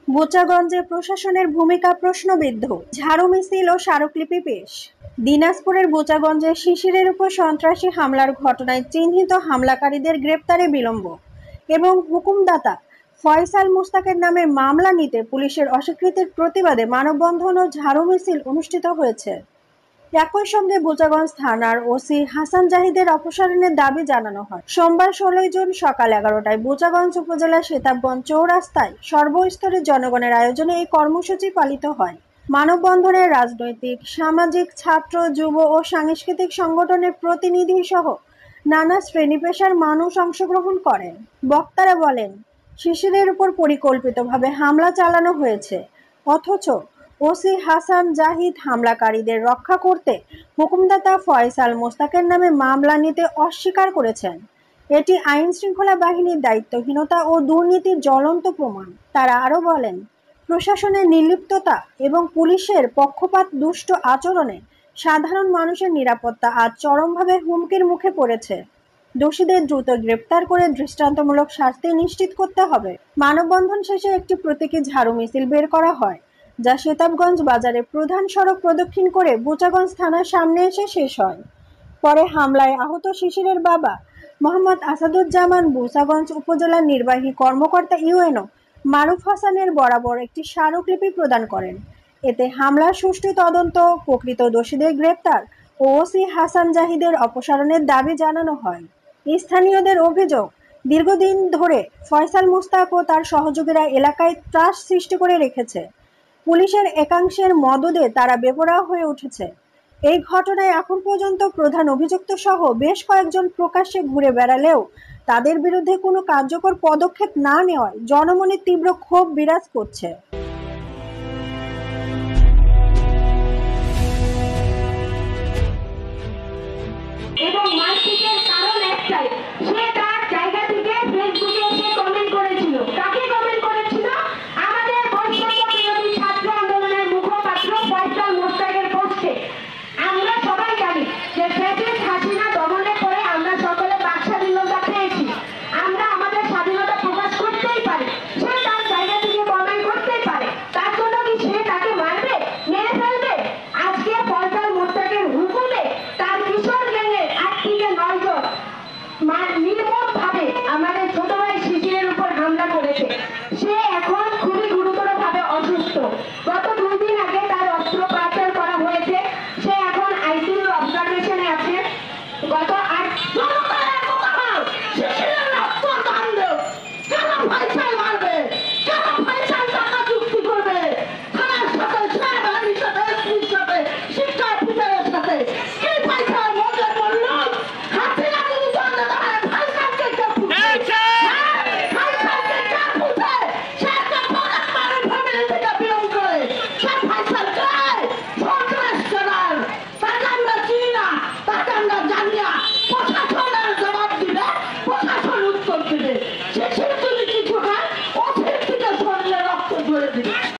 বোচাগঞ্জে প্রশাসনের ভূমিকা প্রশ্নবিদ্ধ, ঝাড়ু মিছিল ও স্মারকলিপি পেশ। দিনাজপুরের বোচাগঞ্জে শিশিরের উপর সন্ত্রাসী হামলার ঘটনায় চিহ্নিত হামলাকারীদের গ্রেপ্তারে বিলম্ব এবং হুকুমদাতা ফয়সাল মুস্তাকের নামে মামলা নিতে পুলিশের অস্বীকৃতির প্রতিবাদে মানববন্ধন ও ঝাড়ু মিছিল অনুষ্ঠিত হয়েছে। একই সঙ্গে বোচাগঞ্জ থানার ওসি হাসান জাহিদের অপসারণের দাবি জানানো হয়। সোমবার 16 জুন সকাল 11টায় বোচাগঞ্জ উপজেলার সেতাবগঞ্জ চৌরাস্তায় সর্বস্তরের জনগণের আয়োজনে এই কর্মসূচি পালিত হয়। মানববন্ধনে রাজনৈতিক, সামাজিক, ছাত্র, যুব ও সাংস্কৃতিক সংগঠনের প্রতিনিধি সহ নানা শ্রেণী পেশার মানুষ অংশগ্রহণ করেন। বক্তারা বলেন, শিশিরের উপর পরিকল্পিতভাবে হামলা চালানো হয়েছে, অথচ ওসি হাসান জাহিদ হামলাকারীদের রক্ষা করতে হুকুমদাতা ফয়সাল মোস্তাকের নামে মামলা নিতে অস্বীকার করেছেন। এটি আইন শৃঙ্খলা বাহিনীর দায়িত্বহীনতা ও দুর্নীতির জ্বলন্ত প্রমাণ। তারা আরও বলেন, প্রশাসনের নির্লিপ্ততা এবং পুলিশের পক্ষপাত দুষ্ট আচরণে সাধারণ মানুষের নিরাপত্তা আজ চরমভাবে হুমকির মুখে পড়েছে। দোষীদের দ্রুত গ্রেপ্তার করে দৃষ্টান্তমূলক শাস্তি নিশ্চিত করতে হবে। মানববন্ধন শেষে একটি প্রতীকী ঝাড়ু মিছিল বের করা হয়, যা সেতাবগঞ্জ বাজারে প্রধান সড়ক প্রদক্ষিণ করে বোচাগঞ্জ থানার সামনে এসে শেষ হয়। পরে হামলায় আহত শিশিরের বাবা মোহাম্মদ আসাদুজ্জামান বোচাগঞ্জ উপজেলার নির্বাহী কর্মকর্তা ইউএনও মারুফ হাসানের বরাবর একটি স্মারকলিপি প্রদান করেন। এতে হামলার সুষ্ঠু তদন্ত, প্রকৃত দোষীদের গ্রেপ্তার ও ওসি হাসান জাহিদের অপসারণের দাবি জানানো হয়। স্থানীয়দের অভিযোগ, দীর্ঘদিন ধরে ফয়সাল মুস্তাক ও তার সহযোগীরা এলাকায় ত্রাস সৃষ্টি করে রেখেছে। পুলিশের একাংশের মদদে তারা বেপরোয়া হয়ে উঠেছে। এই ঘটনায় এখন পর্যন্ত প্রধান অভিযুক্ত সহ বেশ কয়েকজন প্রকাশ্যে ঘুরে বেড়ালেও তাদের বিরুদ্ধে কোনো কার্যকর পদক্ষেপ না নেওয়ায় জনমনে তীব্র ক্ষোভ বিরাজ করছে।